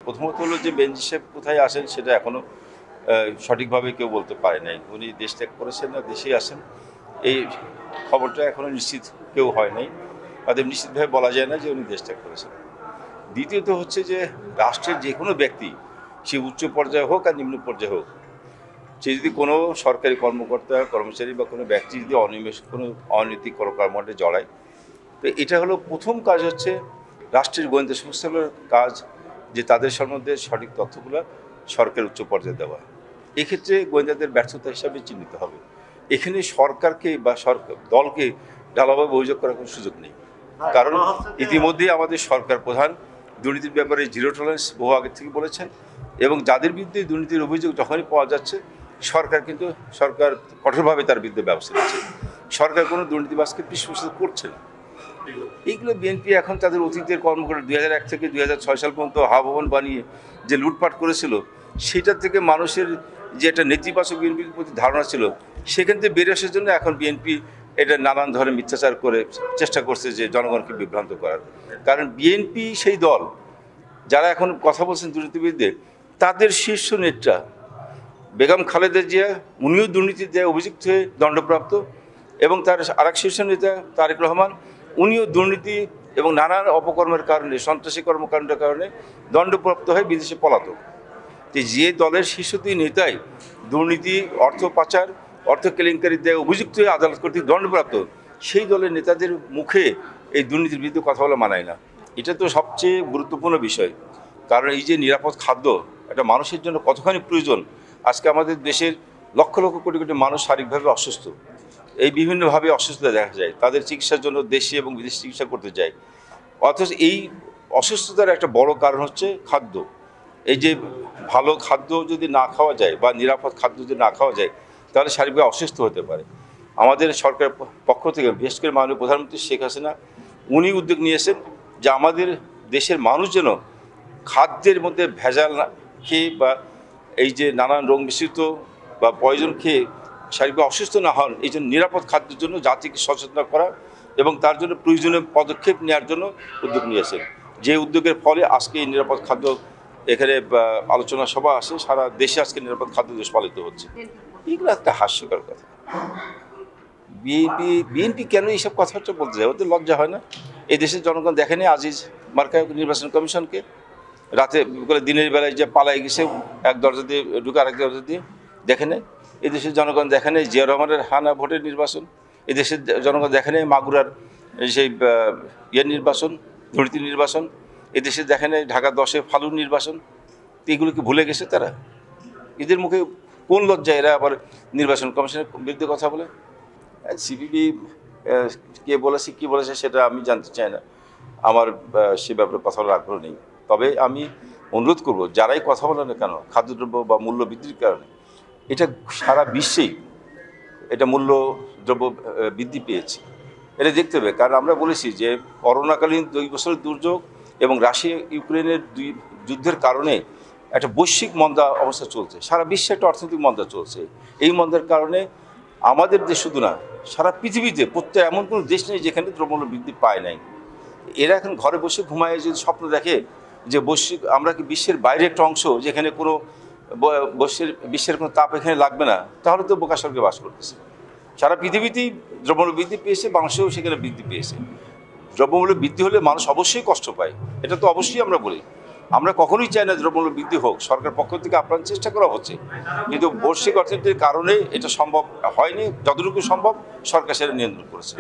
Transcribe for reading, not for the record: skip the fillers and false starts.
প্রথমত হলো যে বেনজির সাহেব কোথায় আসেন সেটা এখনো সঠিকভাবে কেউ বলতে পারে নাই। উনি দেশ ত্যাগ করেছেন না দেশেই আসেন, এই খবরটা এখনো নিশ্চিত কেউ হয় নাই। অতএব নিশ্চিতভাবে বলা যায় না যে উনি দেশ ত্যাগ করেছেন। দ্বিতীয়ত হচ্ছে যে রাষ্ট্রের যে কোনো ব্যক্তি, সে উচ্চ পর্যায়ে হোক আর নিম্ন পর্যায়ে হোক, সে যদি কোনো সরকারি কর্মকর্তা কর্মচারী বা কোনো ব্যক্তি যদি কোনো অনৈতিক কর্মকাণ্ডে জড়ায়, তো এটা হলো প্রথম কাজ হচ্ছে রাষ্ট্রের গোয়েন্দা সংস্থাগুলোর কাজ যে তাদের সম্বন্ধে সঠিক তথ্যগুলো সরকারের উচ্চ পর্যায়ে দেওয়া। এক্ষেত্রে গোয়েন্দাদের ব্যর্থতা হিসাবে চিহ্নিত হবে। এখানে সরকারকে বা সরকার দলকে ঢালাওভাবে অভিযোগ করার কোনো সুযোগ নেই, কারণ ইতিমধ্যেই আমাদের সরকার প্রধান দুর্নীতির ব্যাপারে জিরো টলারেন্স বহু আগের থেকে বলেছেন, এবং যাদের বিরুদ্ধে দুর্নীতির অভিযোগ যখনই পাওয়া যাচ্ছে সরকার কঠোরভাবে তার বিরুদ্ধে ব্যবস্থা নিচ্ছে। সরকার কোনো দুর্নীতিবাজকে পৃষ্ঠপোষকতা করছে না। এইগুলো বিএনপি এখন তাদের অতীতের কর্মকাণ্ড 2001 থেকে 2006 সাল পর্যন্ত হাভবন বানিয়ে যে লুটপাট করেছিল, সেটার থেকে মানুষের যে একটা নেতিবাচক বিএনপির প্রতি ধারণা ছিল, সেখান থেকে বেরিয়ে আসার জন্য এখন বিএনপি এটা নানান ধরনের মিথ্যাচার করে চেষ্টা করছে যে জনগণকে বিভ্রান্ত করার। কারণ বিএনপি সেই দল যারা এখন কথা বলছেন দুর্নীতিবিদদের, তাদের শীর্ষ নেতা বেগম খালেদা জিয়া, উনিও দুর্নীতিতে অভিযুক্ত হয়ে দণ্ডপ্রাপ্ত, এবং তার আরেক শীর্ষ নেতা তারেক রহমান, উনিও দুর্নীতি এবং নানান অপকর্মের কারণে, সন্ত্রাসী কর্মকাণ্ডের কারণে দণ্ডপ্রাপ্ত হয়ে বিদেশে পলাতক। যে দলের শীর্ষ দুই নেতাই দুর্নীতি, অর্থ পাচার, অর্থ কেলেঙ্কারিতে অভিযুক্ত হয়ে আদালত কর্তৃক দণ্ডপ্রাপ্ত, সেই দলের নেতাদের মুখে এই দুর্নীতির বিরুদ্ধে কথা বলা মানায় না। এটা তো সবচেয়ে গুরুত্বপূর্ণ বিষয়, কারণ এই যে নিরাপদ খাদ্য একটা মানুষের জন্য কতখানি প্রয়োজন। আজকে আমাদের দেশের লক্ষ লক্ষ কোটি কোটি মানুষ শারীরিকভাবে অসুস্থ, এই বিভিন্নভাবে অসুস্থতা দেখা যায়, তাদের চিকিৎসার জন্য দেশে এবং বিদেশে চিকিৎসা করতে যায়। অথচ এই অসুস্থতার একটা বড় কারণ হচ্ছে খাদ্য। এই যে ভালো খাদ্য যদি না খাওয়া যায় বা নিরাপদ খাদ্য যদি না খাওয়া যায়, তাহলে শারীরিকভাবে অসুস্থ হতে পারে। আমাদের সরকারের পক্ষ থেকে বিশেষ করে মাননীয় প্রধানমন্ত্রী শেখ হাসিনা, উনি উদ্যোগ নিয়েছেন যে আমাদের দেশের মানুষ যেন খাদ্যের মধ্যে ভেজাল না খেয়ে বা এই যে নানান রোগ মিশ্রিত বা পয়জন খেয়ে শারীরিকভাবে অসুস্থ না হন, এই জন্য নিরাপদ খাদ্যের জন্য জাতিকে সচেতন করা এবং তার জন্য প্রয়োজনীয় পদক্ষেপ নেওয়ার জন্য উদ্যোগ নিয়েছেন। যে উদ্যোগের ফলে আজকে এই নিরাপদ খাদ্য এখানে আলোচনা সভা আসে, সারা দেশে আজকে নিরাপদ খাদ্য দিবস পালিত হচ্ছে। এগুলো একটা হাস্যকর কথা। বিএনপি কেন এইসব কথাবার্তা বলতে যায়? ওদের লজ্জা হয় না? এই দেশের জনগণ দেখেনি আজিজ মার্কা নির্বাচন কমিশনকে? রাতে দিনের বেলায় যে পালাই গেছে এক দরজা দিয়ে ঢুকে আরেক দরজা দিয়ে, দেখে নেই? এদেশের জনগণ দেখে নেই জিয়া রহমানের হানা ভোটের নির্বাচন? এদেশের জনগণ দেখে নেই মাগুরার সেই নির্বাচন, দুর্নীতি নির্বাচন? এদেশে দেখে নেই ঢাকা 10-এ ফালুর নির্বাচন? এগুলোকে ভুলে গেছে তারা? এদের মুখে কোন লজ্জায় এরা আবার নির্বাচন কমিশনের বিরুদ্ধে কথা বলে? সিপিবি কে বলেছে কী বলেছে সেটা আমি জানতে চাই না, আমার সে ব্যাপারে কথা বলার আগ্রহ নেই। তবে আমি অনুরোধ করব, যারাই কথা বলে না কেন খাদ্যদ্রব্য বা মূল্য বৃদ্ধির কারণে, এটা সারা বিশ্বেই এটা মূল্যদ্রব্য বৃদ্ধি পেয়েছে, এটা দেখতে হবে। কারণ আমরা বলেছি যে করোনাকালীন 2 বছরের দুর্যোগ এবং রাশিয়া ইউক্রেনের যুদ্ধের কারণে একটা বৈশ্বিক মন্দা অবস্থা চলছে, সারা বিশ্বে একটা অর্থনৈতিক মন্দা চলছে। এই মন্দার কারণে আমাদের দেশ শুধু না, সারা পৃথিবীতে প্রত্যেক এমন কোনো দেশ নেই যেখানে দ্রব্যমূল্য বৃদ্ধি পায় নাই। এরা এখন ঘরে বসে ঘুমায় যদি স্বপ্ন দেখে যে আমরা কি বিশ্বের বাইরে একটা অংশ, যেখানে কোনো বিশ্বের কোনো তাপ এখানে লাগবে না, তাহলে তো বোকা স্বর্গে বাস করতেছে। সারা পৃথিবীতেই দ্রব্যমূল্য বৃদ্ধি পেয়েছে, বাংলাদেশেও সেখানে বৃদ্ধি পেয়েছে। দ্রব্যমূল্য বৃদ্ধি হলে মানুষ অবশ্যই কষ্ট পায়, এটা তো অবশ্যই আমরা বলি। আমরা কখনোই চাই না দ্রব্যমূল্য বৃদ্ধি হোক, সরকার পক্ষ থেকে আপ্রাণ চেষ্টা করা হচ্ছে, কিন্তু বৈশ্বিক অর্থনীতির কারণে এটা সম্ভব হয়নি। যতটুকু সম্ভব সরকার সেটা নিয়ন্ত্রণ করেছে।